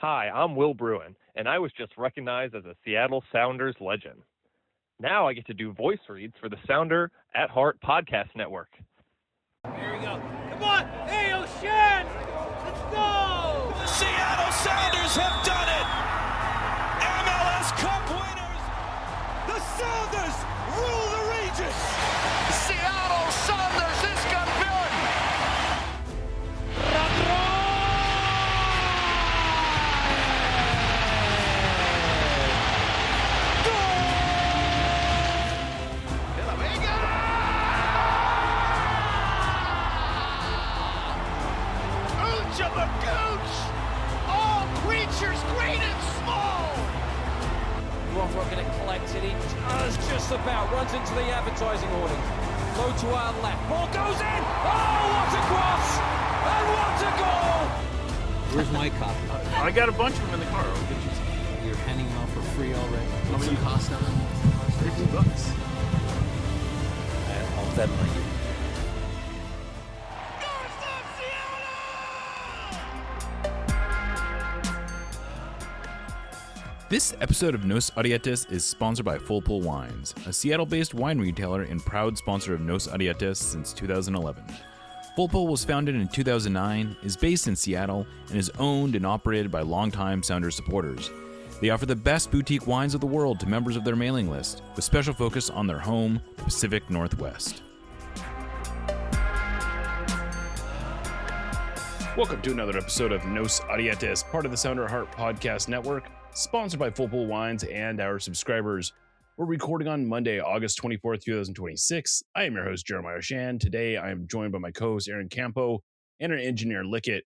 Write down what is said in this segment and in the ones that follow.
Hi, I'm Will Bruin, and I was just recognized as a Seattle Sounders legend. Now I get to do voice reads for the Sounder at Heart podcast network. Here we go. Come on! Hey, O'Shan! Let's go! The Seattle Sounders have done it! MLS Cup winners! The Sounders rule the region! Seattle Sounders is campeón! All creatures great and small. Rothrock going to collect it. He does just about. Runs into the advertising awning. Low to our left. Ball goes in. Oh, what a cross! And what a goal! Where's my copy? I got a bunch of them in the car. I'll get you some. You're handing them out for free already. How many cost on them? $50. I'll Venmo you. This episode of Nos Arietes is sponsored by Full Pull Wines, a Seattle-based wine retailer and proud sponsor of Nos Arietes since 2011. Full Pull was founded in 2009, is based in Seattle, and is owned and operated by longtime Sounders supporters. They offer the best boutique wines of the world to members of their mailing list, with special focus on their home, the Pacific Northwest. Welcome to another episode of Nos Arietes, part of the Sounder at Heart podcast network, sponsored by Full Pull Wines and our subscribers. We're recording on Monday, August 24th, 2026. I am your host, Jeremiah Shan. Today, I am joined by my co-host, Aaron Campo, and our engineer, Lickett.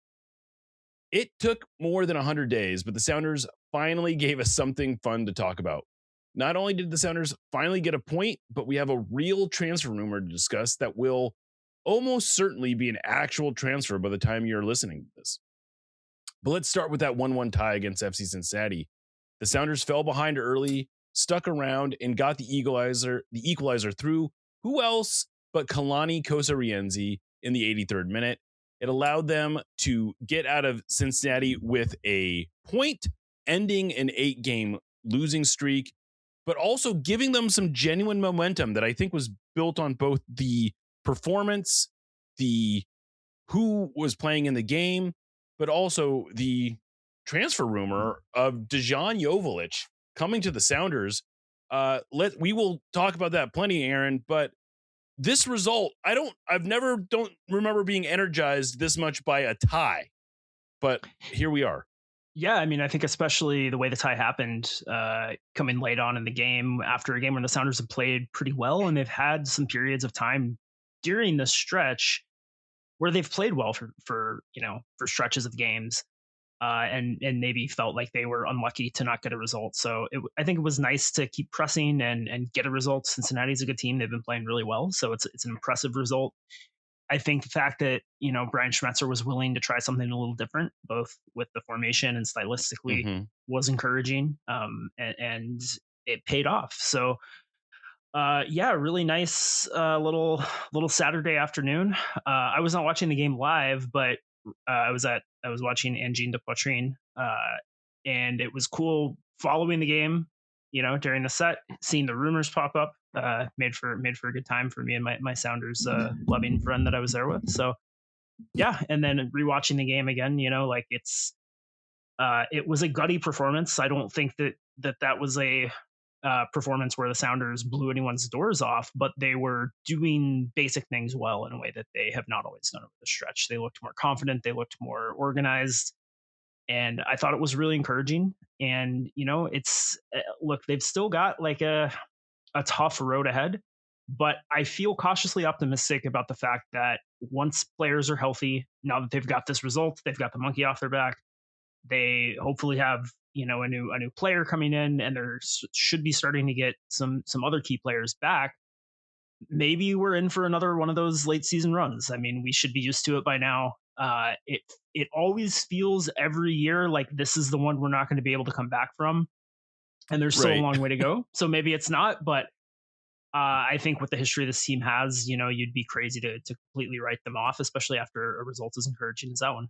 It took more than 100 days, but the Sounders finally gave us something fun to talk about. Not only did the Sounders finally get a point, but we have a real transfer rumor to discuss that will almost certainly be an actual transfer by the time you're listening to this. But let's start with that 1-1 tie against FC Cincinnati. The Sounders fell behind early, stuck around, and got the equalizer through who else but Kalani Kosarienzi in the 83rd minute. It allowed them to get out of Cincinnati with a point, ending an 8-game losing streak, but also giving them some genuine momentum that I think was built on both the performance, the who was playing in the game, but also the transfer rumor of Dejan Jovelic coming to the Sounders. We will talk about that plenty, Aaron, but this result, I don't remember being energized this much by a tie, but here we are. Yeah, I mean, I think especially the way the tie happened, coming late on in the game after a game where the Sounders have played pretty well, and they've had some periods of time during the stretch where they've played well for stretches of games, and maybe felt like they were unlucky to not get a result. So I think it was nice to keep pressing and get a result. Cincinnati's a good team; they've been playing really well, so it's an impressive result. I think the fact that Brian Schmetzer was willing to try something a little different, both with the formation and stylistically, was encouraging, and it paid off. So. Really nice little Saturday afternoon. I was not watching the game live, but I was watching Angine de Poitrine, and it was cool following the game. During the set, seeing the rumors pop up, made for a good time for me and my Sounders loving friend that I was there with. So yeah, and then rewatching the game again, it was a gutty performance. I don't think that was a performance where the Sounders blew anyone's doors off, but they were doing basic things well in a way that they have not always done over the stretch. They looked more confident, they looked more organized, and I thought it was really encouraging. And they've still got like a tough road ahead, but I feel cautiously optimistic about the fact that once players are healthy, now that they've got this result, they've got the monkey off their back, they hopefully have a new player coming in, and there should be starting to get some other key players back. Maybe we're in for another one of those late season runs. I mean, we should be used to it by now. It always feels every year like this is the one we're not going to be able to come back from, and there's still a long way to go. So maybe it's not, but I think with the history this team has, you'd be crazy to completely write them off, especially after a result as encouraging as that one.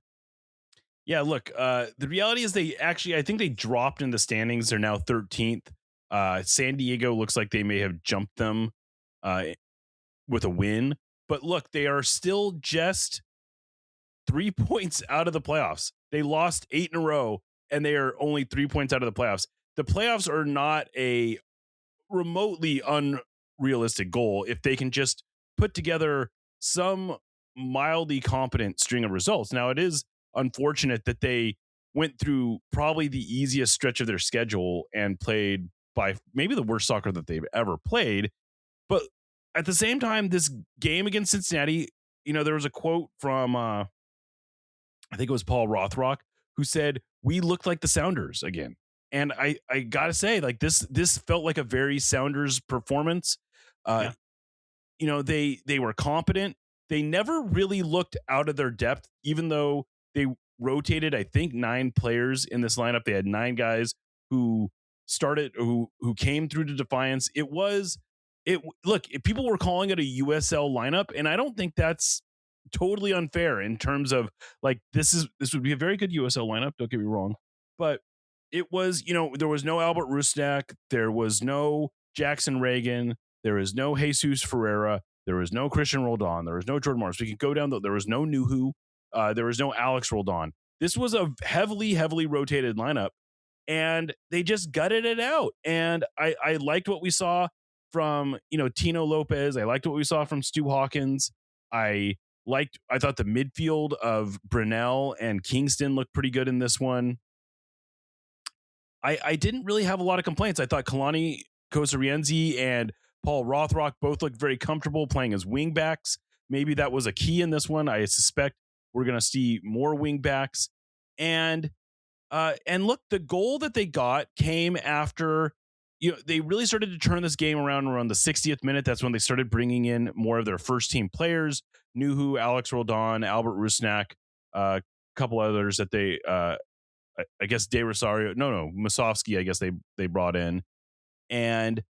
Yeah, look, the reality is I think they dropped in the standings. They're now 13th. San Diego looks like they may have jumped them uh, with a win. But look, they are still just 3 points out of the playoffs. They lost 8 in a row, and they are only 3 points out of the playoffs. The playoffs are not a remotely unrealistic goal if they can just put together some mildly competent string of results. Now, it is unfortunate that they went through probably the easiest stretch of their schedule and played by maybe the worst soccer that they've ever played. But at the same time, this game against Cincinnati, there was a quote from I think it was Paul Rothrock, who said, "We looked like the Sounders again." And I gotta say, like, this felt like a very Sounders performance. Uh, they were competent. They never really looked out of their depth, even though they rotated, I think, 9 players in this lineup. They had 9 guys who came through to Defiance. Look, people were calling it a USL lineup, and I don't think that's totally unfair in terms of, like, this would be a very good USL lineup, don't get me wrong, but it was, there was no Albert Rusnak, there was no Jackson Reagan, there was no Jesus Ferreira, there was no Christian Roldan, there was no Jordan Morris. We could go down, there was no Nuhu, there was no Alex Roldan. This was a heavily rotated lineup, and they just gutted it out. And I liked what we saw from, Tino Lopez. I liked what we saw from Stu Hawkins. I thought the midfield of Brunel and Kingston looked pretty good in this one. I didn't really have a lot of complaints. I thought Kalani Kosarienzi and Paul Rothrock both looked very comfortable playing as wingbacks. Maybe that was a key in this one. I suspect we're going to see more wingbacks. And look, the goal that they got came after, they really started to turn this game around the 60th minute. That's when they started bringing in more of their first team players. Nuhu, Alex Roldan, Albert Rusnak, a couple others that they, I guess De Rosario, Musovski, I guess they brought in. And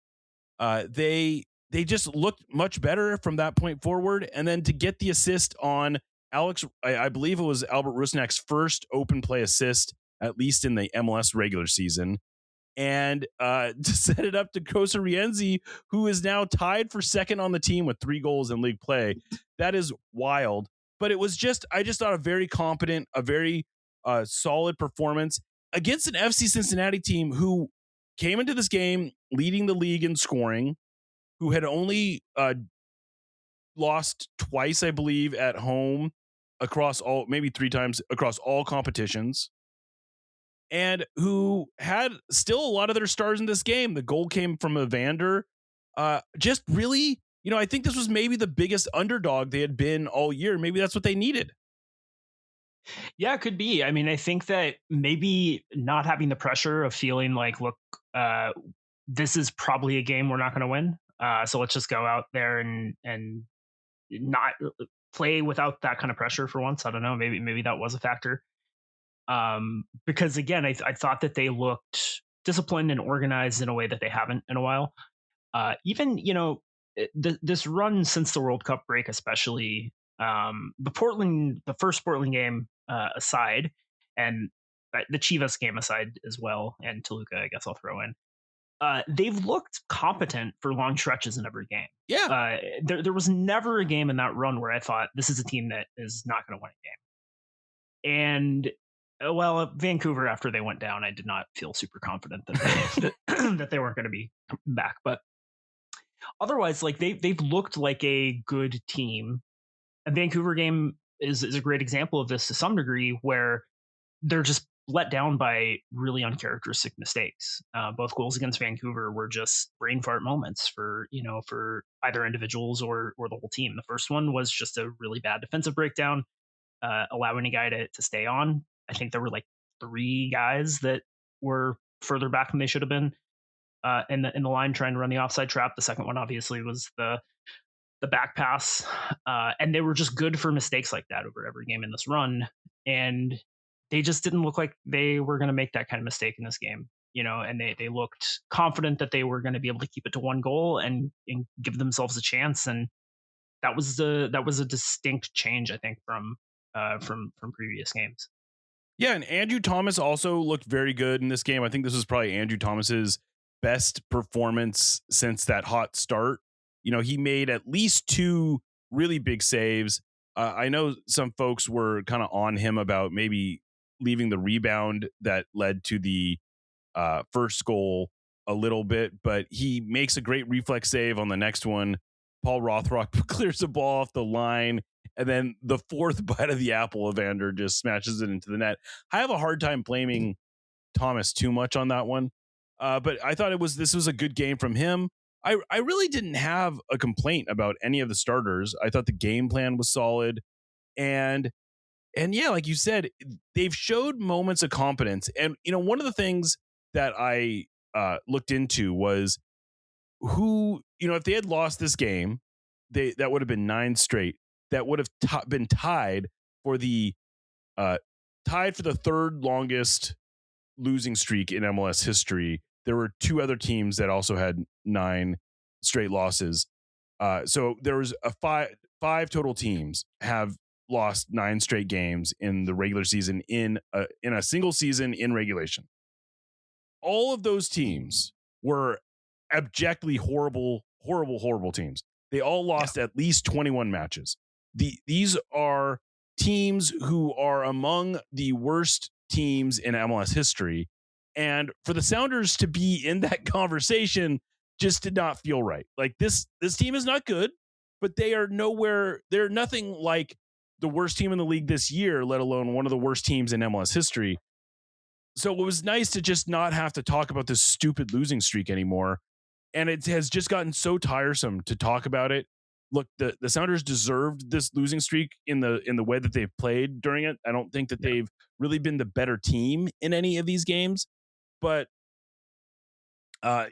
they just looked much better from that point forward. And then to get the assist on Alex, I believe it was Albert Rusnak's first open play assist, at least in the MLS regular season. And to set it up to Kosarienzi, who is now tied for second on the team with 3 goals in league play. That is wild. But I just thought a very competent, a very solid performance against an FC Cincinnati team who came into this game leading the league in scoring, who had only lost twice, I believe, at home maybe 3 times across all competitions, and who had still a lot of their stars in this game. The goal came from Evander. Just really, I think this was maybe the biggest underdog they had been all year. Maybe that's what they needed. Yeah, it could be. I mean, I think that maybe not having the pressure of feeling like, look, this is probably a game we're not going to win. So let's just go out there and not play without that kind of pressure for once. I don't know. Maybe that was a factor. Because again, I thought that they looked disciplined and organized in a way that they haven't in a while. Even, this run since the World Cup break, especially the first Portland game aside, and the Chivas game aside as well, and Toluca, I guess I'll throw in. They've looked competent for long stretches in every game. Yeah. There was never a game in that run where I thought this is a team that is not going to win a game. And Vancouver, after they went down, I did not feel super confident that they weren't going to be back. But otherwise, like they've looked like a good team. A Vancouver game is a great example of this to some degree, where they're just let down by really uncharacteristic mistakes. Both goals against Vancouver were just brain fart moments for either individuals or the whole team. The first one was just a really bad defensive breakdown, allowing a guy to stay on. I think there were like 3 guys that were further back than they should have been in the line trying to run the offside trap. The second one obviously was the back pass, and they were just good for mistakes like that over every game in this run. And they just didn't look like they were going to make that kind of mistake in this game, and they looked confident that they were going to be able to keep it to 1 goal and give themselves a chance. And that was a distinct change, I think, from previous games. Yeah, and Andrew Thomas also looked very good in this game. I think this was probably Andrew Thomas's best performance since that hot start. You know, he made at least 2 really big saves. I know some folks were kind of on him about maybe leaving the rebound that led to the first goal a little bit, but he makes a great reflex save on the next one. Paul Rothrock clears the ball off the line, and then the fourth bite of the apple, Evander just smashes it into the net. I have a hard time blaming Thomas too much on that one, but I thought this was a good game from him. I really didn't have a complaint about any of the starters. I thought the game plan was solid, and yeah, like you said, they've showed moments of competence. And you know, one of the things that I looked into was who, you know, if they had lost this game, that would have been 9 straight. That would have been tied for the third longest losing streak in MLS history. There were 2 other teams that also had 9 straight losses. So there was a five total teams have lost 9 straight games in the regular season in a single season in regulation. All of those teams were abjectly horrible teams. They all lost at least 21 matches. These are teams who are among the worst teams in MLS history. And for the Sounders to be in that conversation just did not feel right. Like this team is not good, but they're nothing like the worst team in the league this year, let alone one of the worst teams in MLS history. So it was nice to just not have to talk about this stupid losing streak anymore. And it has just gotten so tiresome to talk about it. Look, the Sounders deserved this losing streak in the way that they've played during it. I don't think that they've really been the better team in any of these games, but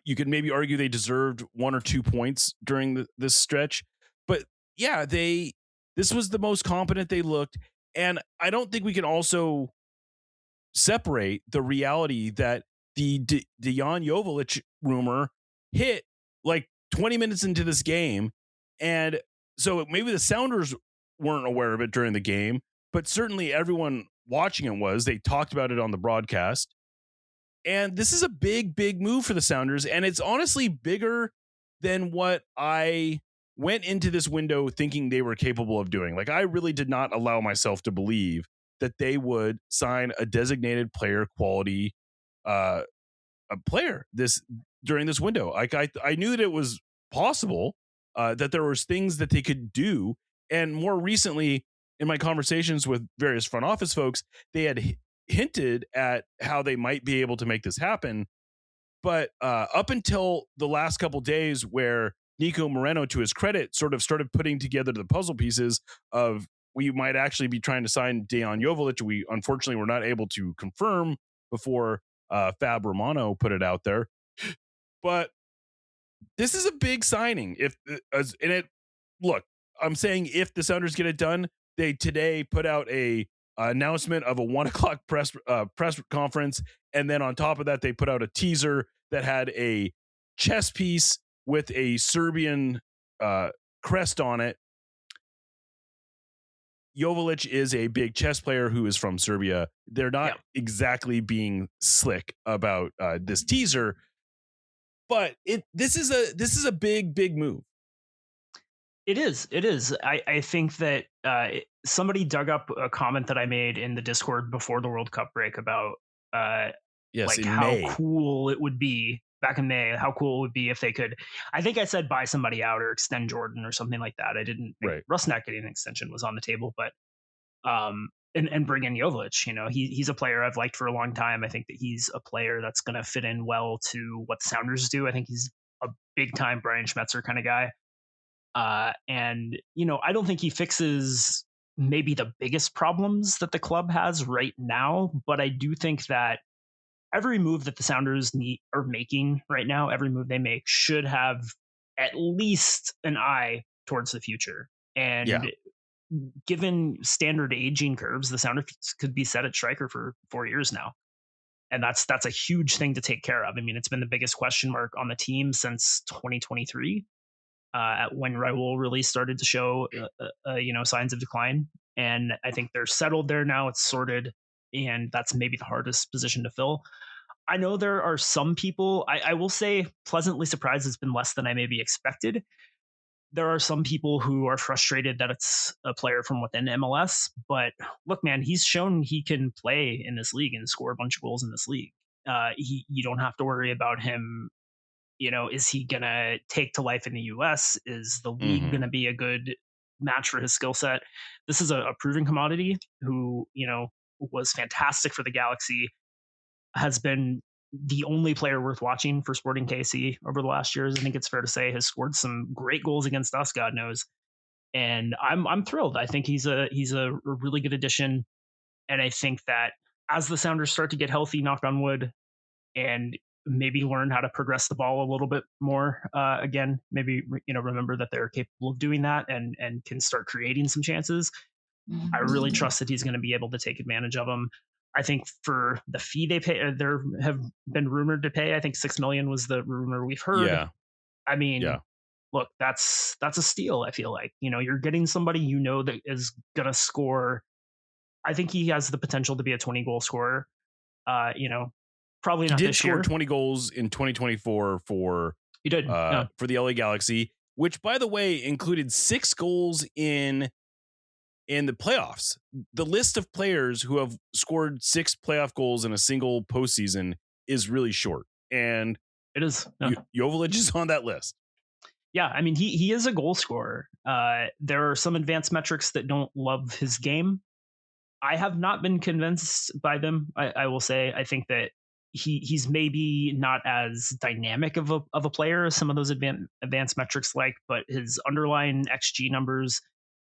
you could maybe argue they deserved 1 or 2 points during this stretch. But yeah, this was the most competent they looked. And I don't think we can also separate the reality that the Dejan Jovelic rumor hit like 20 minutes into this game. And so maybe the Sounders weren't aware of it during the game, but certainly everyone watching it was. They talked about it on the broadcast. And this is a big, big move for the Sounders. And it's honestly bigger than what I went into this window thinking they were capable of doing. Like, I really did not allow myself to believe that they would sign a designated player quality a player during this window. Like, I knew that it was possible, that there was things that they could do. And more recently, in my conversations with various front office folks, they had hinted at how they might be able to make this happen. But up until the last couple days, where Nico Moreno, to his credit, sort of started putting together the puzzle pieces of, we might actually be trying to sign Dejan Jovelic. We unfortunately were not able to confirm before Fab Romano put it out there. But this is a big signing. Look, I'm saying if the Sounders get it done, they today put out a announcement of a 1:00 press conference, and then on top of that, they put out a teaser that had a chess piece with a Serbian crest on it. Jovelic is a big chess player who is from Serbia. They're not exactly being slick about this teaser, but this is a big, big move. It is. I think that somebody dug up a comment that I made in the Discord before the World Cup break about May. Cool it would be back in May, how cool it would be if they could, I think I said buy somebody out or extend Jordan or something like that. I didn't think Rusnak getting an extension was on the table, but and bring in Jovelic. You know, he's a player I've liked for a long time. I think that he's a player that's going to fit in well to what the Sounders do. I think he's a big time Brian Schmetzer kind of guy. And, you know, I don't think he fixes maybe the biggest problems that the club has right now, but I do think that every move that the Sounders are making right now, every move they make should have at least an eye towards the future. And given standard aging curves, the Sounders could be set at striker for 4 years now. And that's a huge thing to take care of. I mean, it's been the biggest question mark on the team since 2023. When Raul really started to show, signs of decline. And I think they're settled there now. It's sorted. and that's maybe the hardest position to fill. I know there are some people, I will say, pleasantly surprised it's been less than I maybe expected. There are some people who are frustrated that it's a player from within MLS. But look, man, he's shown he can play in this league and score a bunch of goals in this league. You don't have to worry about him. Is he going to take to life in the US? Is the league going to be a good match for his skill set? This is a proven commodity who, was fantastic for the Galaxy, has been the only player worth watching for Sporting KC over the last years. I think it's fair to say has scored some great goals against us, God knows. And I'm thrilled. I think he's a really good addition. And I think that as the Sounders start to get healthy, knock on wood, and maybe learn how to progress the ball a little bit more, again, maybe remember that they're capable of doing that and can start creating some chances. I really trust that he's going to be able to take advantage of them. I think for the fee they pay, there have been rumored to pay. I think $6 million was the rumor we've heard. Yeah. I mean, look, that's a steal. I feel like, you're getting somebody, that is going to score. I think he has the potential to be a 20 goal scorer. Probably not he did this score year. 20 goals in 2024 for He did for the LA Galaxy, which by the way included 6 goals in the playoffs. The list of players who have scored 6 playoff goals in a single postseason is really short, and it is. Jovelic is on that list. Yeah, I mean, he is a goal scorer. There are some advanced metrics that don't love his game. I have not been convinced by them. I will say, I think that he's maybe not as dynamic of a player as some of those advanced metrics but his underlying XG numbers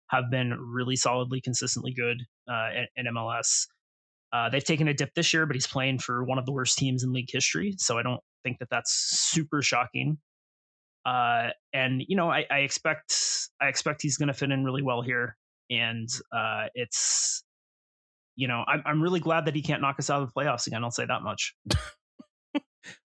have been really solidly, consistently good in MLS. They've taken a dip this year, but he's playing for one of the worst teams in league history, so I don't think that that's super shocking. I expect he's going to fit in really well here, and it's I'm really glad that he can't knock us out of the playoffs again. I'll say that much.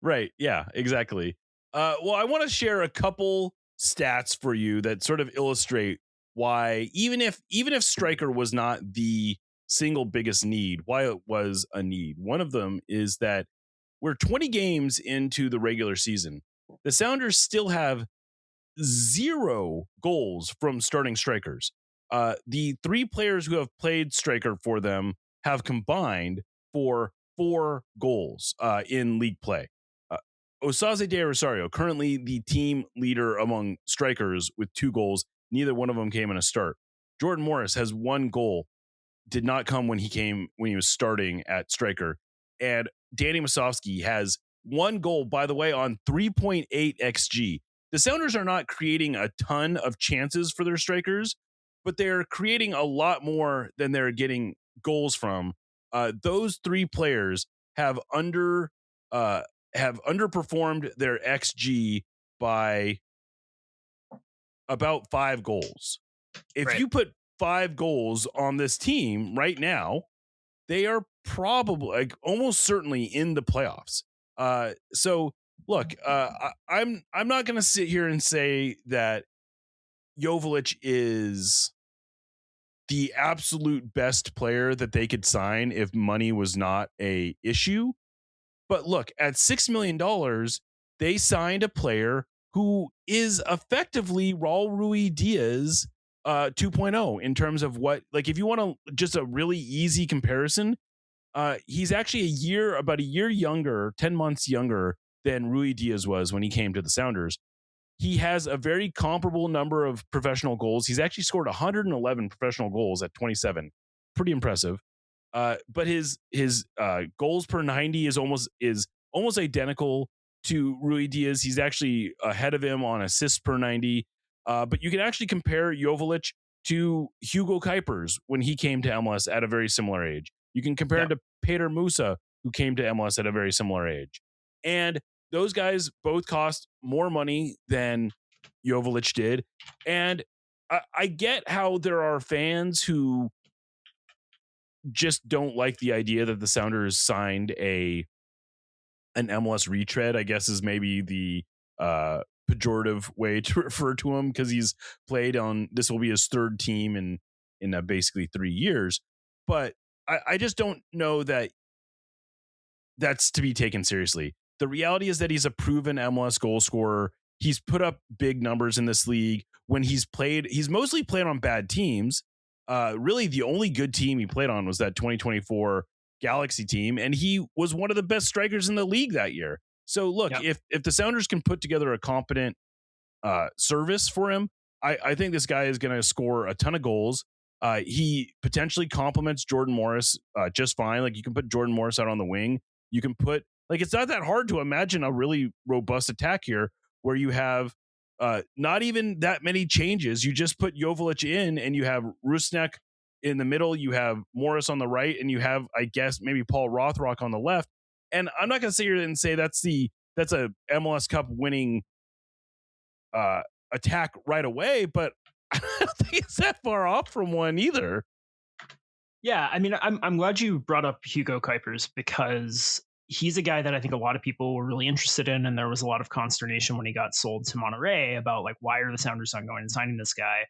Right? Yeah, exactly. Well, I want to share a couple stats for you that sort of illustrate why even if striker was not the single biggest need, why it was a need. One of them is that we're 20 games into the regular season. The Sounders still have 0 goals from starting strikers. The 3 players who have played striker for them have combined for 4 goals in league play. Osaze de Rosario, currently the team leader among strikers with 2 goals. Neither one of them came in a start. Jordan Morris has 1 goal. Did not come when he was starting at striker. And Danny Musovski has 1 goal, by the way, on 3.8 XG. The Sounders are not creating a ton of chances for their strikers, but they're creating a lot more than they're getting goals from. Those 3 players have underperformed their XG by about 5 goals. If you put 5 goals on this team right now, they are probably almost certainly in the playoffs. So look, I'm not going to sit here and say that Jovelic is the absolute best player that they could sign if money was not a issue. But look, at $6 million, they signed a player who is effectively Raul Ruidiaz 2.0 in terms of what, if you want to just a really easy comparison, he's actually about a year younger, 10 months younger than Ruidiaz was when he came to the Sounders. He has a very comparable number of professional goals. He's actually scored 111 professional goals at 27. Pretty impressive. But his goals per 90 is almost identical to Ruidiaz. He's actually ahead of him on assists per 90. But you can actually compare Jovelic to Hugo Kuipers when he came to MLS at a very similar age. You can compare him to Peter Musa, who came to MLS at a very similar age. And those guys both cost more money than Jovelic did. And I get how there are fans who just don't like the idea that the Sounders signed an MLS retread, I guess is maybe the pejorative way to refer to him, because he's played on, this will be his 3rd team in basically 3 years. But I just don't know that that's to be taken seriously. The reality is that he's a proven MLS goal scorer. He's put up big numbers in this league. When he's mostly played on bad teams. Really, the only good team he played on was that 2024 Galaxy team, and he was one of the best strikers in the league that year. So look, if the Sounders can put together a competent service for him, I think this guy is going to score a ton of goals. He potentially complements Jordan Morris just fine. Like, you can put Jordan Morris out on the wing. You can put, like, it's not that hard to imagine a really robust attack here where you have not even that many changes. You just put Jovelic in, and you have Rusnak in the middle. You have Morris on the right, and you have, I guess, maybe Paul Rothrock on the left. And I'm not going to sit here and say that's a MLS Cup winning attack right away, but I don't think it's that far off from one either. Yeah, I mean, I'm glad you brought up Hugo Kuipers, because he's a guy that I think a lot of people were really interested in, and there was a lot of consternation when he got sold to Monterrey about, like, why are the Sounders not going and signing this guy?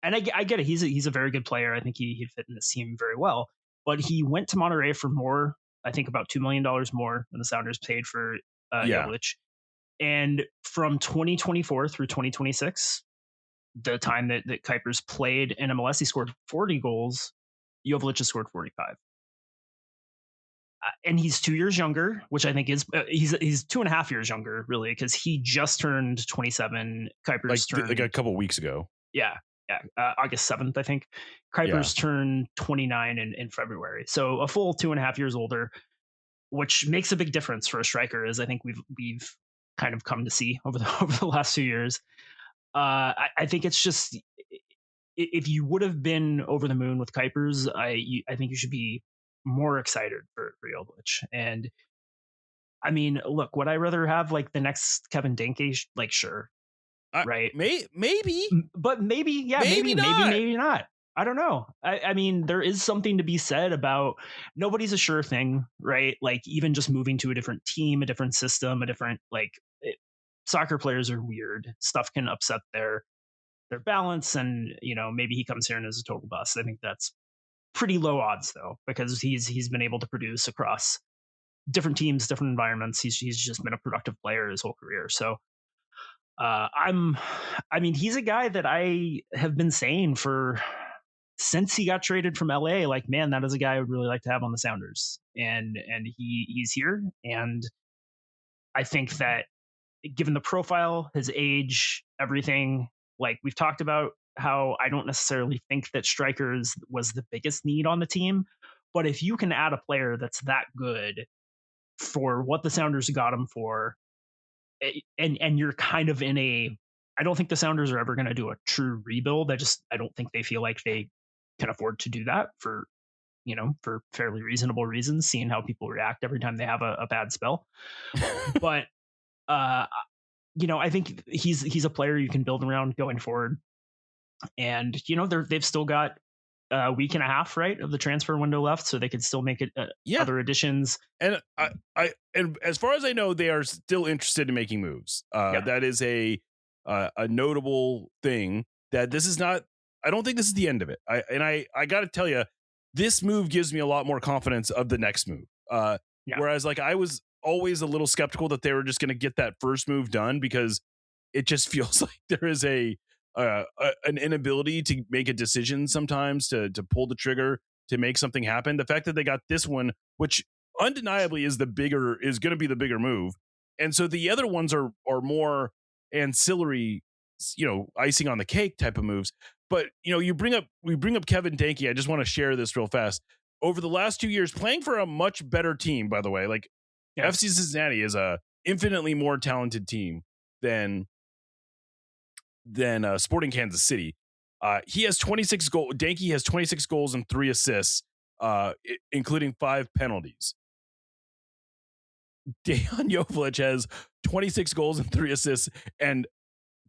And I get it. He's a very good player. I think he'd fit in this team very well. But he went to Monterrey for more, I think about $2 million more than the Sounders paid for Jovelic. And from 2024 through 2026, the time that Kuipers played in MLS, he scored 40 goals. Jovelic has scored 45. And he's 2 years younger, which I think is he's 2.5 years younger, really, because he just turned 27. Kuipers turned like a couple weeks ago. Yeah. August 7th, I think. Kuipers turned 29 in February, so a full 2.5 years older, which makes a big difference for a striker, as I think we've kind of come to see over the last 2 years. I think it's just, if you would have been over the moon with Kuipers, I think you should be more excited for Jovelic. And I mean, look, would I rather have, like, the next Kevin Denke? Like, sure. Right. Maybe. But maybe not. I don't know. I mean, there is something to be said about nobody's a sure thing, right? Like, even just moving to a different team, a different system, a different, soccer players are weird. Stuff can upset their balance, and, maybe he comes here and is a total bust. I think that's pretty low odds, though, because he's been able to produce across different teams, different environments. He's just been a productive player his whole career. So he's a guy that I have been saying since he got traded from LA, like, man, that is a guy I would really like to have on the Sounders. And he's here. And I think that, given the profile, his age, everything, like, we've talked about how I don't necessarily think that strikers was the biggest need on the team. But if you can add a player that's that good for what the Sounders got him for, and you're kind of I don't think the Sounders are ever going to do a true rebuild. I don't think they feel like they can afford to do that for fairly reasonable reasons, seeing how people react every time they have a bad spell. But I think he's a player you can build around going forward. And they've still got a week and a half, right, of the transfer window left, so they could still make it other additions. And and as far as I know, they are still interested in making moves. That is a notable thing. That this is not. I don't think this is the end of it. I got to tell you, this move gives me a lot more confidence of the next move. Whereas, like, I was always a little skeptical that they were just going to get that first move done, because it just feels like there is an inability to make a decision sometimes, to pull the trigger, to make something happen. The fact that they got this one, which undeniably is going to be the bigger move. And so the other ones are more ancillary, icing on the cake type of moves. But, we bring up Kevin Denke. I just want to share this real fast. Over the last 2 years, playing for a much better team, by the way, like, FC Cincinnati is a infinitely more talented team than Sporting Kansas City. He has 26 goals. Denke has 26 goals and 3 assists, including 5 penalties. Dejan Jovelic has 26 goals and 3 assists, and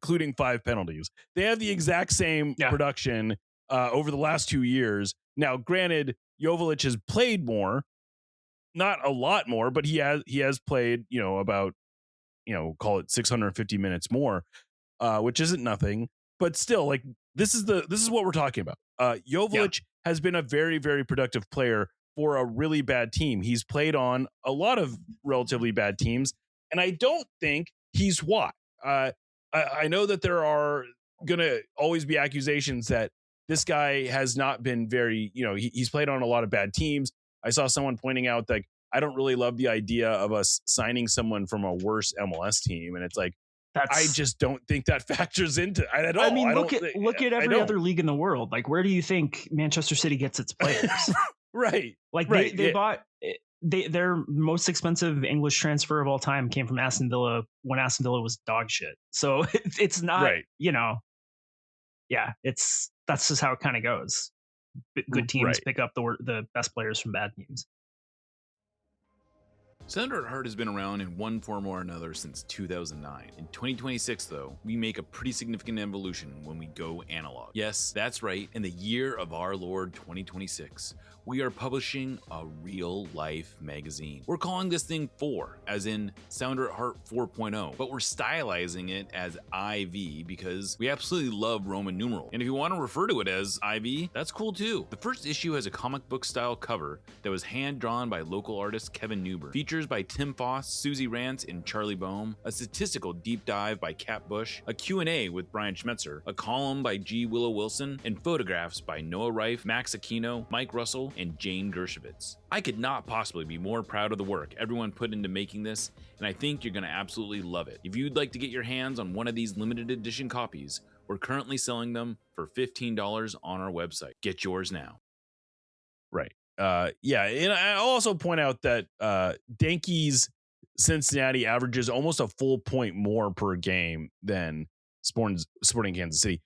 including 5 penalties. They have the exact same production over the last 2 years. Now, granted, Jovelic has played more, not a lot more, but he has played, about, call it 650 minutes more. Which isn't nothing, but still, like, this is what we're talking about. Jovelic has been a very, very productive player for a really bad team. He's played on a lot of relatively bad teams, and I don't think he's why. I know that there are going to always be accusations that this guy has not been very, he's played on a lot of bad teams. I saw someone pointing out like, I don't really love the idea of us signing someone from a worse MLS team. And it's like, I just don't think that factors into it at all. I mean, look at every other league in the world. Like, where do you think Manchester City gets its players? Right. Like they bought their most expensive English transfer of all time came from Aston Villa when Aston Villa was dog shit. So it's not, right. That's just how it kind of goes. Good teams pick up the best players from bad teams. Sounder at Heart has been around in one form or another since 2009. In 2026, though, we make a pretty significant evolution when we go analog. Yes, that's right. In the year of our Lord 2026, we are publishing a real-life magazine. We're calling this thing 4, as in Sounder at Heart 4.0, but we're stylizing it as IV because we absolutely love Roman numeral. And if you want to refer to it as IV, that's cool too. The first issue has a comic book style cover that was hand-drawn by local artist Kevin Newber. Features by Tim Foss, Susie Rance, and Charlie Boehm, a statistical deep dive by Kat Bush, a Q&A with Brian Schmetzer, a column by G. Willow Wilson, and photographs by Noah Reif, Max Aquino, Mike Russell, and Jane Dershowitz. I could not possibly be more proud of the work everyone put into making this, and I think you're going to absolutely love it. If you'd like to get your hands on one of these limited edition copies, we're currently selling them for $15 on our website. Get yours now. Right. And I'll also point out that Danke's Cincinnati averages almost a full point more per game than Sporting Kansas City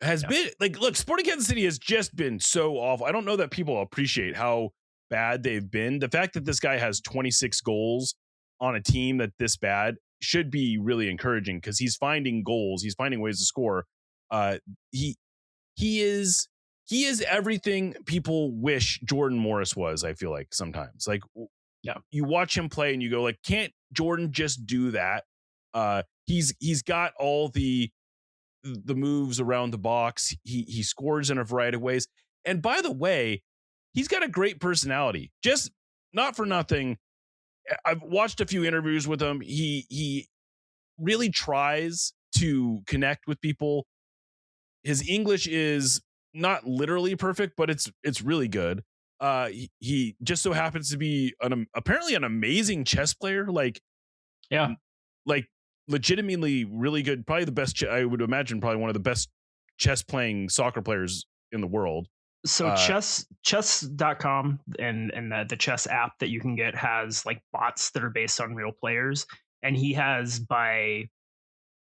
has been. Like, look, Sporting Kansas City has just been so awful. I don't know that people appreciate how bad they've been. The fact that this guy has 26 goals on a team that this bad should be really encouraging because he's finding goals. He's finding ways to score. He is everything people wish Jordan Morris was. I feel like sometimes, like, you watch him play and you go, like, can't Jordan just do that? He's got all the moves around the box. He scores in a variety of ways. And by the way, he's got a great personality. Just not for nothing. I've watched a few interviews with him. He really tries to connect with people. His English is not literally perfect, but it's really good. He just so happens to be apparently an amazing chess player. Like legitimately really good. Probably the best. I would imagine probably one of the best chess playing soccer players in the world. So chess.com and the chess app that you can get has like bots that are based on real players, and he has by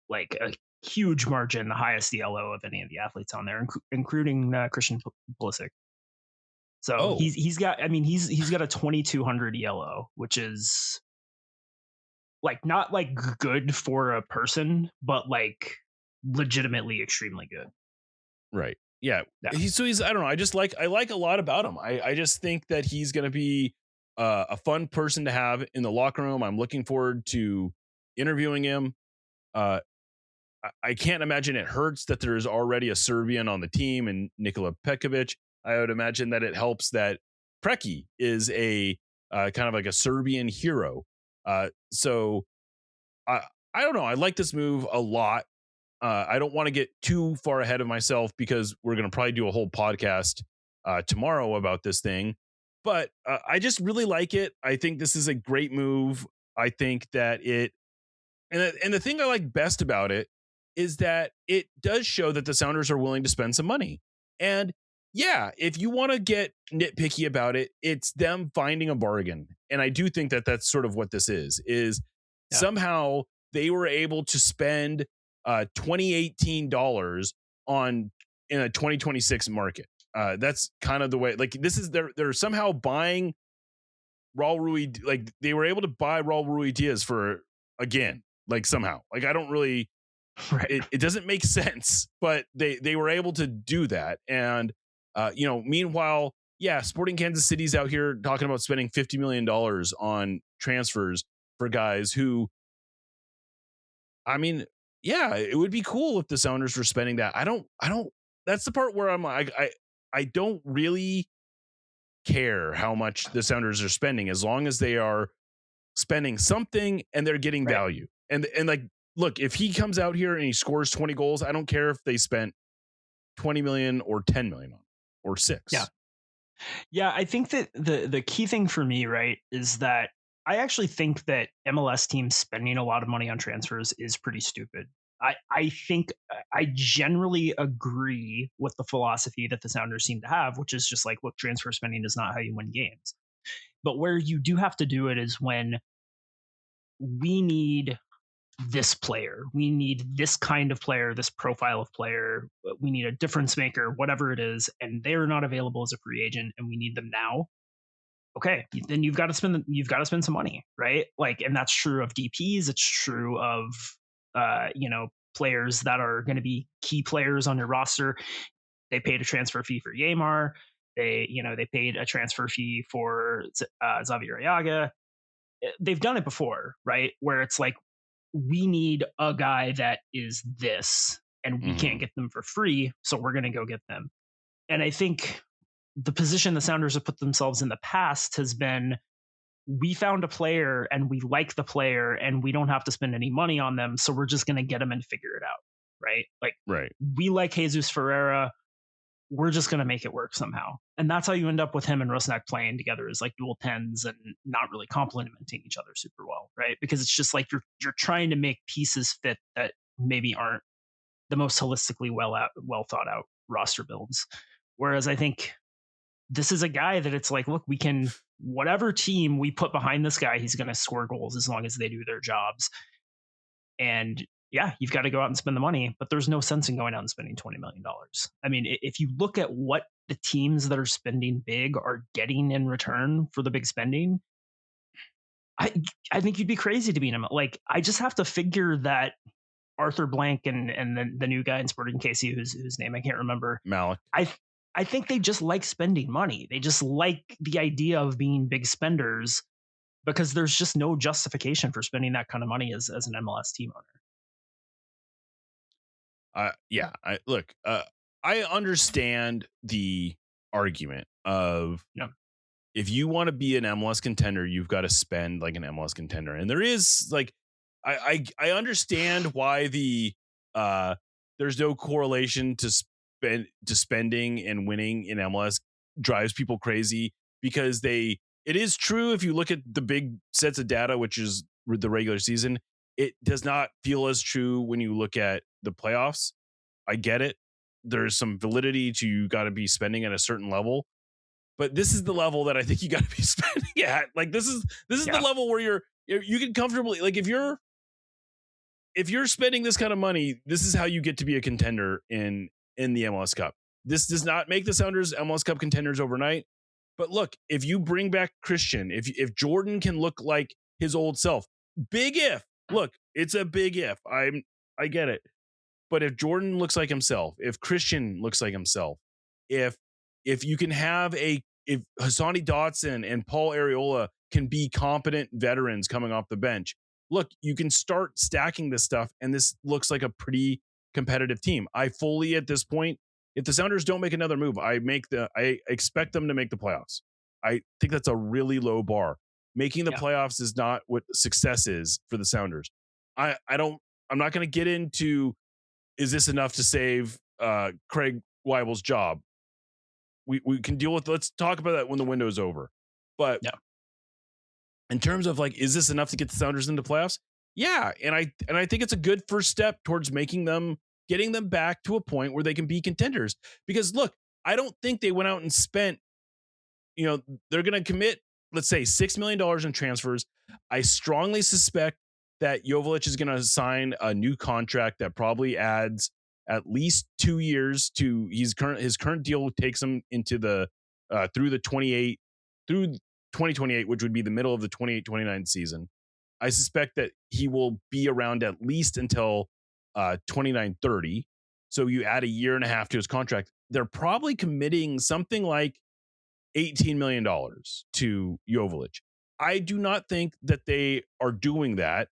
like a huge margin the highest ELO of any of the athletes on there, including Christian Pulisic. So he's got a 2200 ELO, which is like not like good for a person, but like legitimately extremely good. Right. Yeah. He's I don't know. I like a lot about him. I just think that he's going to be a fun person to have in the locker room. I'm looking forward to interviewing him. I can't imagine it hurts that there's already a Serbian on the team and Nikola Pekovic. I would imagine that it helps that Preki is a kind of like a Serbian hero. So I don't know. I like this move a lot. I don't want to get too far ahead of myself because we're going to probably do a whole podcast tomorrow about this thing. But I just really like it. I think this is a great move. I think that and the thing I like best about it is that it does show that the Sounders are willing to spend some money. And yeah, if you want to get nitpicky about it, it's them finding a bargain. And I do think that that's sort of what this is somehow they were able to spend $2018 in a 2026 market. That's kind of the way, like, this is they're somehow buying Raul Rui. Like, they were able to buy Raul Rui Diaz for, again, like, somehow, like, I don't really, it doesn't make sense, but they were able to do that. And meanwhile, Sporting Kansas City's out here talking about spending $50 million on transfers for guys who, I mean, it would be cool if the Sounders were spending that. I don't, that's the part where I'm like, I don't really care how much the Sounders are spending as long as they are spending something and they're getting value. And like, look, if he comes out here and he scores 20 goals, I don't care if they spent 20 million or 10 million on or 6. Yeah, I think that the key thing for me, right, is that I actually think that MLS teams spending a lot of money on transfers is pretty stupid. I think I generally agree with the philosophy that the Sounders seem to have, which is just like, look, transfer spending is not how you win games. But where you do have to do it is when we need this player, we need this kind of player, this profile of player, we need a difference maker, whatever it is, and they're not available as a free agent, and we need them now. Okay, then you've got to spend some money, right? Like, and that's true of DPs. It's true of players that are going to be key players on your roster. They paid a transfer fee for Yamar. They paid a transfer fee for Xavier Ayaga. They've done it before, right? Where it's like, we need a guy that is this, and we can't get them for free, so we're going to go get them. And I think the position the Sounders have put themselves in the past has been, we found a player and we like the player and we don't have to spend any money on them, so we're just going to get them and figure it out, right? Like, we like Jesus Ferreira, we're just going to make it work somehow. And that's how you end up with him and Rusnak playing together, is like dual 10s and not really complementing each other super well, right? Because it's just like you're trying to make pieces fit that maybe aren't the most holistically well thought out roster builds. Whereas I think this is a guy that it's like, look, we can, whatever team we put behind this guy, he's going to score goals as long as they do their jobs. And yeah, you've got to go out and spend the money, but there's no sense in going out and spending $20 million. I mean, if you look at what the teams that are spending big are getting in return for the big spending, I think you'd be crazy to be in them. Like, I just have to figure that Arthur Blank and the new guy in Sporting KC, whose name I can't remember, Malik. I think they just like spending money. They just like the idea of being big spenders, because there's just no justification for spending that kind of money as an MLS team owner. I understand the argument of if you want to be an MLS contender, you've got to spend like an MLS contender. And there is like, I understand why there's no correlation to spending and winning in MLS drives people crazy, because it is true. If you look at the big sets of data, which is the regular season, it does not feel as true when you look at the playoffs. I get it. There's some validity to, you got to be spending at a certain level, but this is the level that I think you got to be spending at. Like, this is the level where you can comfortably, like, if you're spending this kind of money, this is how you get to be a contender in the MLS Cup. This does not make the Sounders MLS Cup contenders overnight. But look, if you bring back Christian, if Jordan can look like his old self, big if. Look, it's a big if. I get it. But if Jordan looks like himself, if Christian looks like himself, if you can have if Hassani Dotson and Paul Arriola can be competent veterans coming off the bench, look, you can start stacking this stuff, and this looks like a pretty competitive team. I fully, at this point, if the Sounders don't make another move, I expect them to make the playoffs. I think that's a really low bar. Making the playoffs is not what success is for the Sounders. I'm not going to get into, is this enough to save Craig Weibel's job? We can deal with, let's talk about that when the window is over. But in terms of like, is this enough to get the Sounders into playoffs? Yeah. And I think it's a good first step towards getting them back to a point where they can be contenders. Because look, I don't think they went out and spent, they're going to commit, let's say $6 million in transfers. I strongly suspect that Jovelic is going to sign a new contract that probably adds at least 2 years to his current deal, takes him into through 2028, which would be the middle of the 28-29 season. I suspect that he will be around at least until 29-30. So you add a year and a half to his contract. They're probably committing something like $18 million to Jovelic. I do not think that they are doing that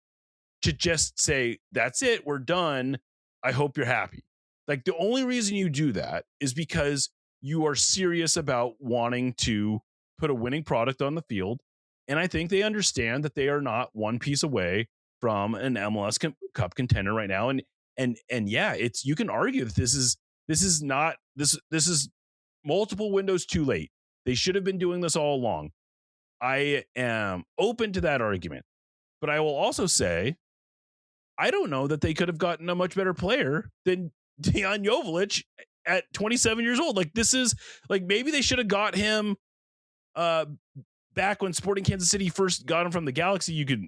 to just say, that's it, we're done, I hope you're happy. Like, the only reason you do that is because you are serious about wanting to put a winning product on the field. And I think they understand that they are not one piece away from an MLS Cup contender right now. And yeah, it's, you can argue that this is multiple windows too late. They should have been doing this all along. I am open to that argument, but I will also say, I don't know that they could have gotten a much better player than Dejan Jovelic at 27 years old. Like, this is like, maybe they should have got him back when Sporting Kansas City first got him from the Galaxy. You could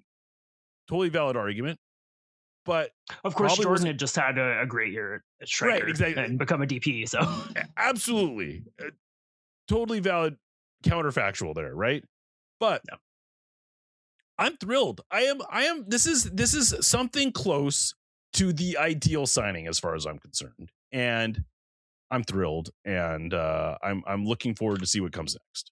totally valid argument, but of course Jordan had just had a great year at striker, right, exactly, and become a DP. So absolutely, totally valid counterfactual there, right? But yeah. I'm thrilled. I am. This is something close to the ideal signing as far as I'm concerned, and I'm thrilled, and I'm looking forward to see what comes next.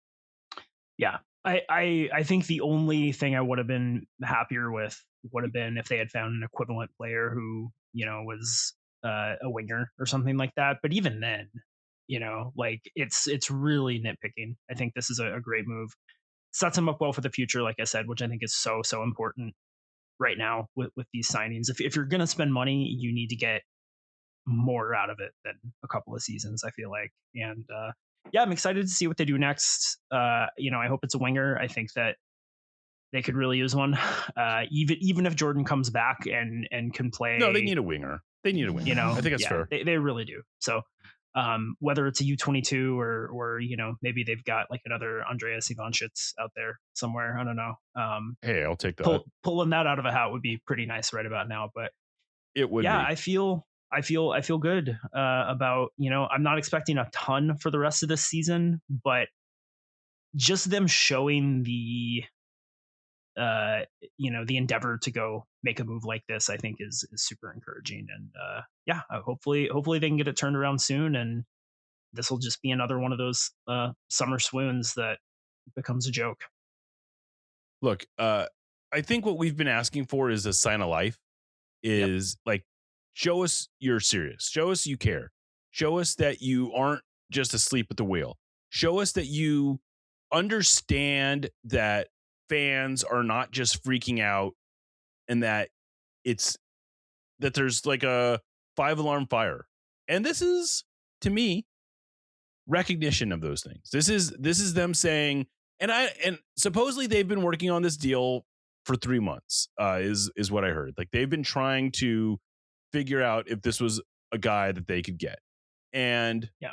Yeah, I think the only thing I would have been happier with would have been if they had found an equivalent player who, you know, was a winger or something like that. But even then, you know, like it's really nitpicking. I think this is a great move. Sets him up well for the future, like I said, which I think is so important right now with these signings. If you're going to spend money, you need to get more out of it than a couple of seasons, I feel like. And yeah, I'm excited to see what they do next. You know, I hope it's a winger. I think that they could really use one. Even if Jordan comes back and can play. No, they need a winger. They need a winger. You know, I think it's fair. They really do. So whether it's a U22 or you know, maybe they've got like another Andreas Ivanschitz out there somewhere. I don't know. Hey, I'll take that. Pulling that out of a hat would be pretty nice right about now. But it would. Yeah, be. I feel good about, you know, I'm not expecting a ton for the rest of this season, but just them showing the you know, the endeavor to go make a move like this, I think is super encouraging. And yeah, hopefully they can get it turned around soon, and this will just be another one of those summer swoons that becomes a joke. Look, I think what we've been asking for is a sign of life. Like, show us you're serious. Show us you care. Show us that you aren't just asleep at the wheel. Show us that you understand that fans are not just freaking out, and that there's like a 5-alarm fire. And this is, to me, recognition of those things. This is them saying, and supposedly they've been working on this deal for 3 months, is what I heard. Like, they've been trying to figure out if this was a guy that they could get. And yeah,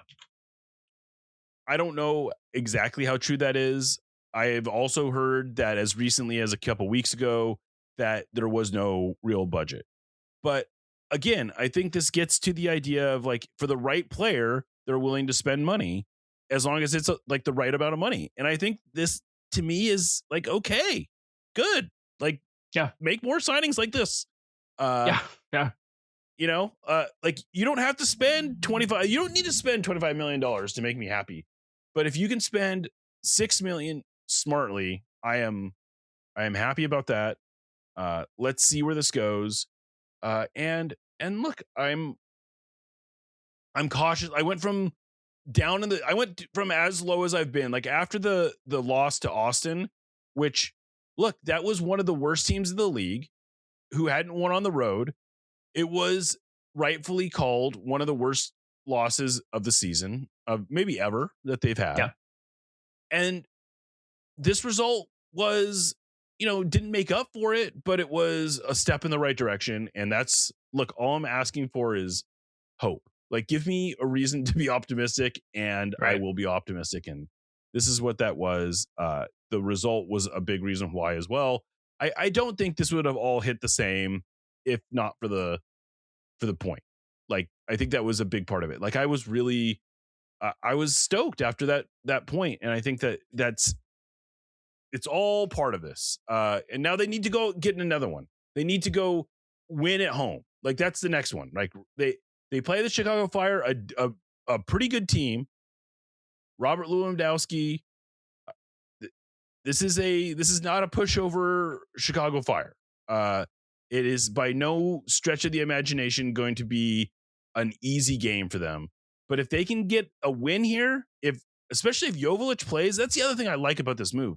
I don't know exactly how true that is. I have also heard that as recently as a couple weeks ago that there was no real budget. But again, I think this gets to the idea of, like, for the right player, they're willing to spend money as long as it's like the right amount of money. And I think this, to me, is like, okay, good. Like, yeah, make more signings like this. Yeah. You know, like, you don't have to spend you don't need to spend $25 million to make me happy. But if you can spend $6 million smartly, I am happy about that. Let's see where this goes. And look, I'm cautious. I went from as low as I've been, like, after the loss to Austin, which, look, that was one of the worst teams in the league who hadn't won on the road. It was rightfully called one of the worst losses of the season, of maybe ever, that they've had. Yeah. And this result was, you know, didn't make up for it, but it was a step in the right direction. And that's, look, all I'm asking for is hope. Like, give me a reason to be optimistic, and right. I will be optimistic. And this is what that was. The result was a big reason why as well. I don't think this would have all hit the same if not for the point. Like, I think that was a big part of it. Like, I was really I was stoked after that point, and I think it's all part of this. And now they need to go get another one. They need to go win at home. Like, that's the next one. Like, they play the Chicago Fire, a pretty good team. Robert Lewandowski. This is not a pushover Chicago Fire. It is by no stretch of the imagination going to be an easy game for them. But if they can get a win here, especially if Jovelic plays, that's the other thing I like about this move.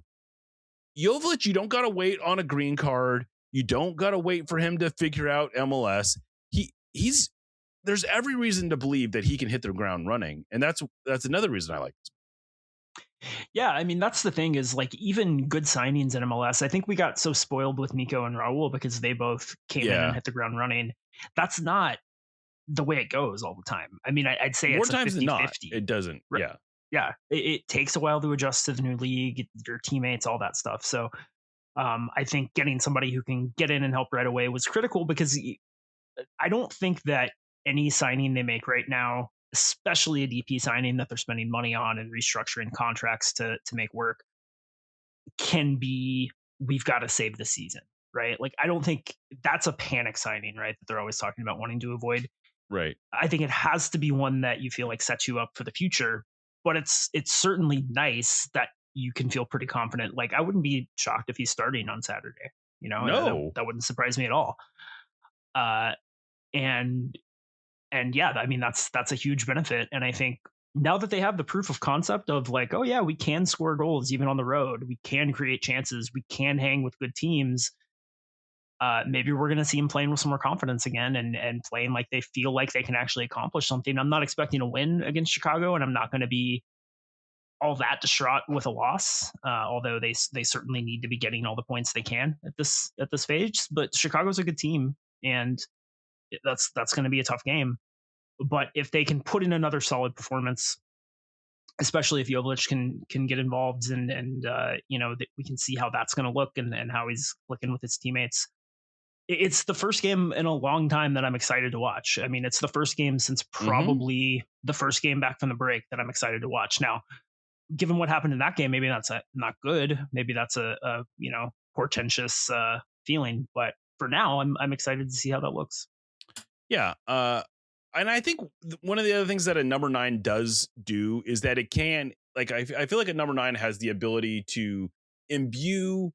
Jovelic, you don't got to wait on a green card. You don't got to wait for him to figure out MLS. There's every reason to believe that he can hit the ground running. And that's another reason I like this. Yeah, I mean, that's the thing is like even good signings in MLS. I think we got so spoiled with Nico and Raul because they both came in and hit the ground running. That's not the way it goes all the time. I mean, I'd say more it's times than not. 50. It doesn't. Right. Yeah. Yeah. It takes a while to adjust to the new league, your teammates, all that stuff. So I think getting somebody who can get in and help right away was critical because I don't think that any signing they make right now, especially a DP signing that they're spending money on and restructuring contracts to make work, can be, we've got to save the season, right? Like, I don't think that's a panic signing, right? That they're always talking about wanting to avoid. Right. I think it has to be one that you feel like sets you up for the future, but it's certainly nice that you can feel pretty confident. Like, I wouldn't be shocked if he's starting on Saturday, No. that wouldn't surprise me at all. And yeah, I mean, that's a huge benefit. And I think now that they have the proof of concept of like, oh yeah, we can score goals even on the road, we can create chances, we can hang with good teams. Maybe we're going to see them playing with some more confidence again and playing like they feel like they can actually accomplish something. I'm not expecting a win against Chicago, and I'm not going to be all that distraught with a loss, although they certainly need to be getting all the points they can at this stage. But Chicago's a good team, and that's going to be a tough game. But if they can put in another solid performance, especially if Jovelic can get involved and that we can see how that's going to look and how he's clicking with his teammates. It's the first game in a long time that I'm excited to watch. I mean, it's the first game since probably the first game back from the break that I'm excited to watch. Now, given what happened in that game, maybe that's not good. Maybe that's a portentous feeling. But for now, I'm excited to see how that looks. Yeah. And I think one of the other things that a number 9 does do is that it can, like, I feel like a number 9 has the ability to imbue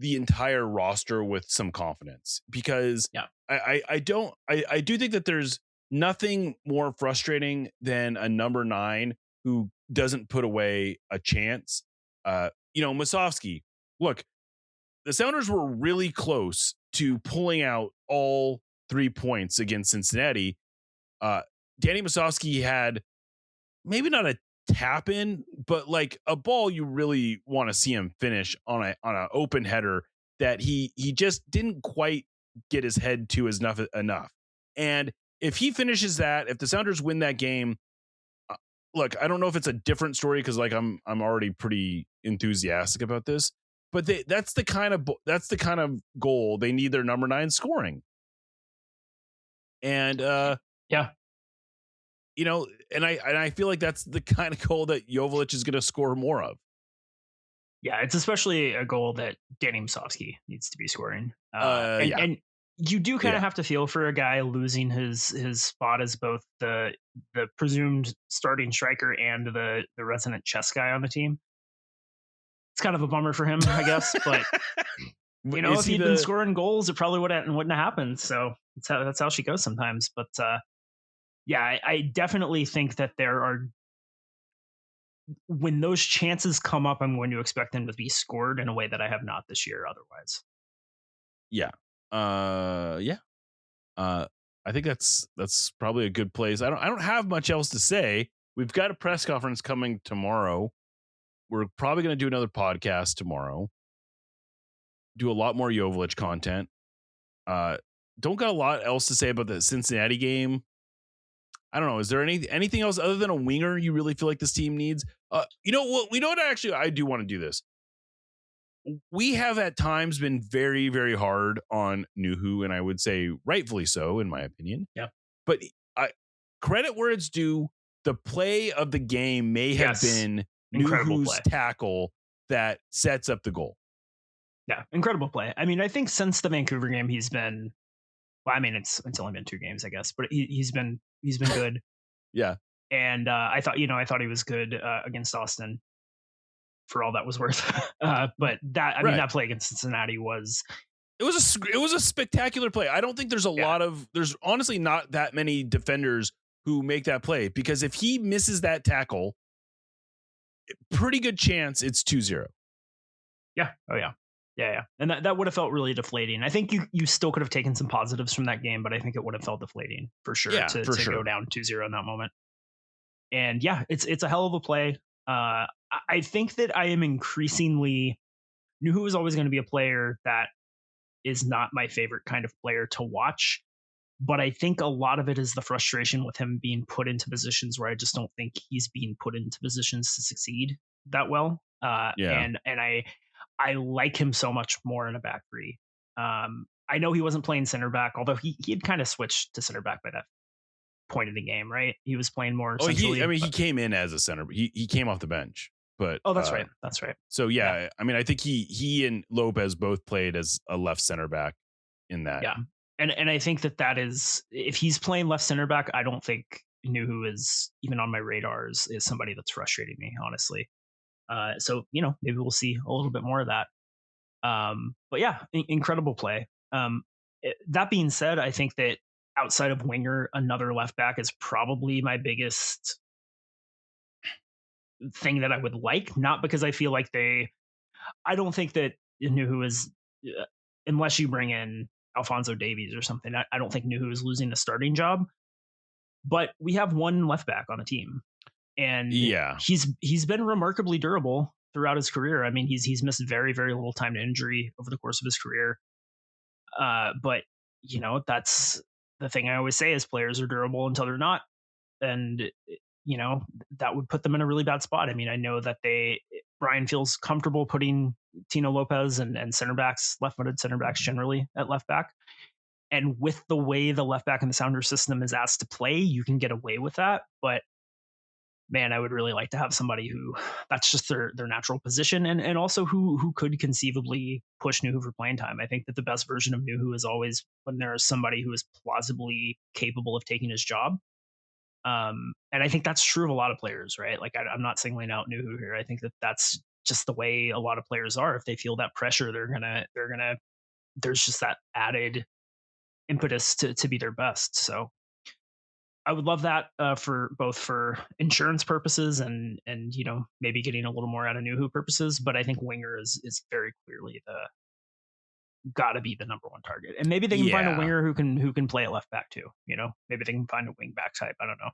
the entire roster with some confidence, because I do think that there's nothing more frustrating than a number 9 who doesn't put away a chance. Musovski, look, the Sounders were really close to pulling out all 3 points against Cincinnati. Danny Musovski had maybe not a tap in, but like a ball you really want to see him finish on an open header that he just didn't quite get his head to enough. And if he finishes that, if the Sounders win that game, look, I don't know if it's a different story because like I'm already pretty enthusiastic about this, but that's the kind of goal they need their number 9 scoring. And and I feel like that's the kind of goal that Jovelic is going to score more of. Yeah, it's especially a goal that Danny Musovski needs to be scoring. And you do kind of have to feel for a guy losing his spot as both the presumed starting striker and the resident chess guy on the team. It's kind of a bummer for him, I guess. But if he'd been scoring goals, it probably wouldn't have happened. So that's how she goes sometimes. But I definitely think that there are, when those chances come up, I'm going to expect them to be scored in a way that I have not this year otherwise. Yeah. I think that's probably a good place. I don't have much else to say. We've got a press conference coming tomorrow. We're probably going to do another podcast tomorrow. Do a lot more Jovelic content. Don't got a lot else to say about the Cincinnati game. I don't know. Is there anything else other than a winger you really feel like this team needs? You know what? Actually, I do want to do this. We have at times been very, very hard on Nuhu, and I would say rightfully so, in my opinion. Yeah. But credit where it's due. The play of the game may have been Nuhu's tackle that sets up the goal. Yeah, incredible play. I mean, I think since the Vancouver game, he's been. Well, I mean, it's only been 2 games, I guess, but he's been good. Yeah. And I thought he was good against Austin, for all that was worth. But mean, that play against Cincinnati was. It was a spectacular play. I don't think there's there's honestly not that many defenders who make that play, because if he misses that tackle, pretty good chance it's 2-0. Yeah. Oh yeah. Yeah. And that would have felt really deflating. I think you still could have taken some positives from that game, but I think it would have felt deflating for sure to go down 2-0 in that moment. And yeah, it's a hell of a play. I think that I am increasingly Nuhu is always going to be a player that is not my favorite kind of player to watch. But I think a lot of it is the frustration with him being put into positions where I just don't think he's being put into positions to succeed that well. And I like him so much more in a back three. I know he wasn't playing center back, although he had kind of switched to center back by that point in the game, right? He was playing more centrally. He came in as a center. He came off the bench. But that's right. That's right. So yeah, I mean, I think he and Lopez both played as a left center back in that. Yeah. And I think that is, if he's playing left center back, I don't think Nuhu is even on my radars is somebody that's frustrating me, honestly. So, maybe we'll see a little bit more of that. But yeah, incredible play. That being said, I think that outside of winger, another left back is probably my biggest thing that I would like, not because I feel like I don't think that Nuhu is, unless you bring in Alphonso Davies or something, I don't think Nuhu is losing the starting job. But we have one left back on the team, and he's been remarkably durable throughout his career. I mean, he's missed very, very little time to injury over the course of his career. But that's the thing I always say is players are durable until they're not, and that would put them in a really bad spot. I mean, I know that Brian feels comfortable putting Tino Lopez and center backs, left-footed center backs generally at left back. And with the way the left back in the Sounder system is asked to play, you can get away with that. But man, I would really like to have somebody who that's just their natural position, and also who could conceivably push Nuhu for playing time. I think that the best version of Nuhu is always when there is somebody who is plausibly capable of taking his job. And I think that's true of a lot of players, right? Like I'm not singling out Nuhu here. I think that that's just the way a lot of players are. If they feel that pressure, there's just that added impetus to be their best. So I would love that for insurance purposes and maybe getting a little more out of Nuhu purposes. But I think winger is very clearly gotta be the number one target. And maybe they can find a winger who can play at left back too. Maybe they can find a wing back type. I don't know.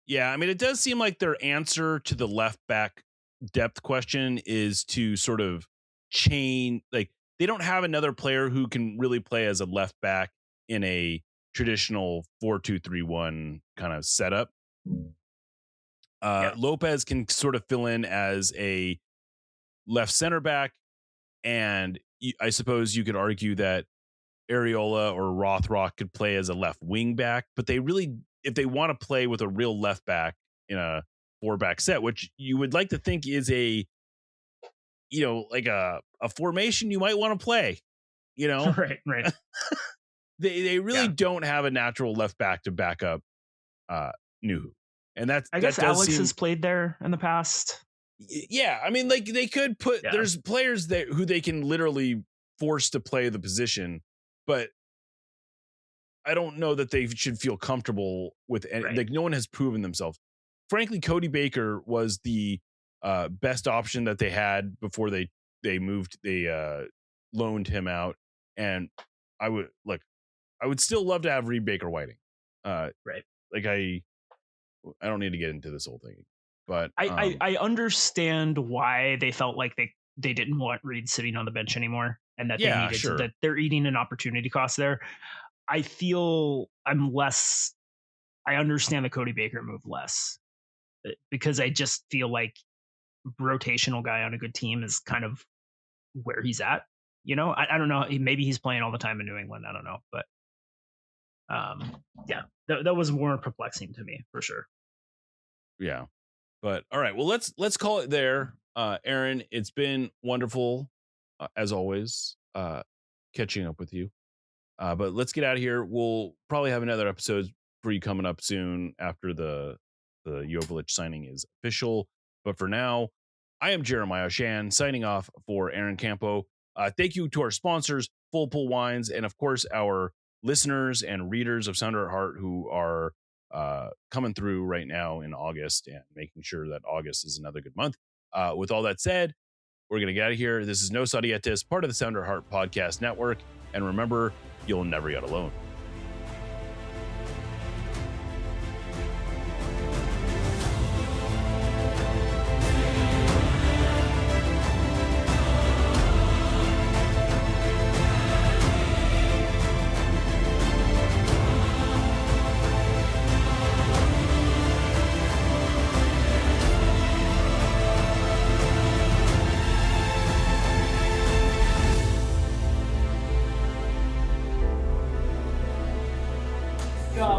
Yeah, I mean, it does seem like their answer to the left back depth question is to sort of chain, like they don't have another player who can really play as a left back in a traditional 4-2-3-1 kind of setup. Lopez can sort of fill in as a left center back, and I suppose you could argue that Areola or Rothrock could play as a left wing back, but they really, if they want to play with a real left back in a 4-back set, which you would like to think is like a formation you might want to play, right. They really don't have a natural left back to back up Nuhu. And I guess Alex has played there in the past. Yeah, I mean, like they could put there's players there who they can literally force to play the position, but I don't know that they should feel comfortable with like no one has proven themselves. Frankly, Cody Baker was the best option that they had before they loaned him out, and I would still love to have Reed Baker Whiting. Right. Like I don't need to get into this whole thing, but I understand why they felt like they didn't want Reed sitting on the bench anymore, and that they needed that they're eating an opportunity cost there. I feel I understand the Cody Baker move less because I just feel like rotational guy on a good team is kind of where he's at. I don't know. Maybe he's playing all the time in New England. I don't know, but that was more perplexing to me for sure. Yeah, but all right. Well, let's call it there. Aaron, it's been wonderful as always catching up with you. But let's get out of here. We'll probably have another episode for you coming up soon after the Jovelic signing is official. But for now, I am Jeremiah Shan signing off for Aaron Campo. Thank you to our sponsors, Full Pull Wines, and of course our listeners and readers of Sounder at Heart who are coming through right now in August and making sure that August is another good month. With all that said, we're going to get out of here. This is No Sadietis, part of the Sounder Heart Podcast Network. And remember, you'll never get alone.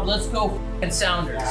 Let's go f***ing Sounders.